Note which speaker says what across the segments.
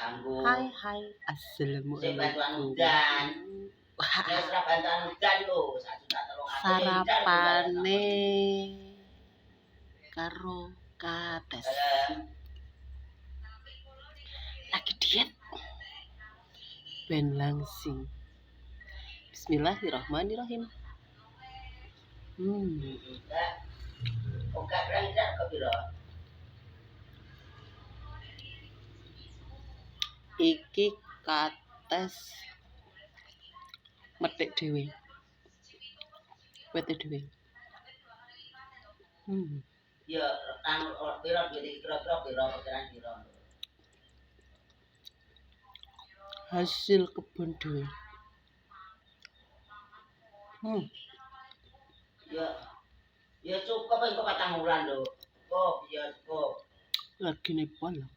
Speaker 1: Hai hai, assalamualaikum. Sarapane karo kates. Lagi diet. Ben langsing. Bismillahirrahmanirrahim. Iki kates metik dhewe. Wete dhewe.
Speaker 2: Ya, pira kira-kira
Speaker 1: Hasil kebun dhewe.
Speaker 2: Ya cukup engko 4 wulan lho. Cukup, ya cukup.
Speaker 1: Lagi nepon lho.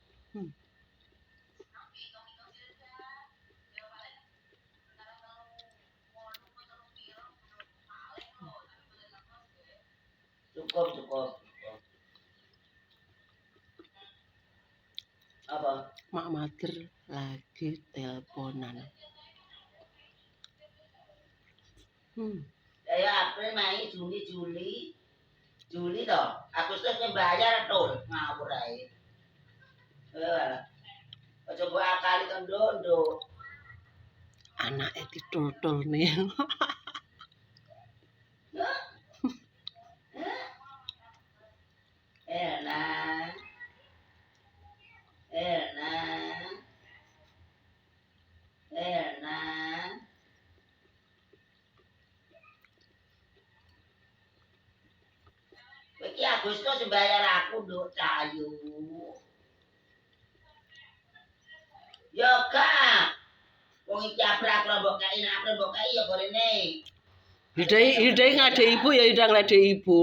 Speaker 2: Cukup. Apa?
Speaker 1: Mak mager lagi teleponan.
Speaker 2: Ya April, Mei, Juli toh. Agustus bayar tol ngawur ae. Aja mbok akali tondo.
Speaker 1: Anake ditol-tol nih.
Speaker 2: Enak. Iki Agustus bayar aku nduk cayu. Yo Kak. Wong iki abrak mbok kei ya gorene.
Speaker 1: Hidai ngade ibu ya hidang ngade ibu.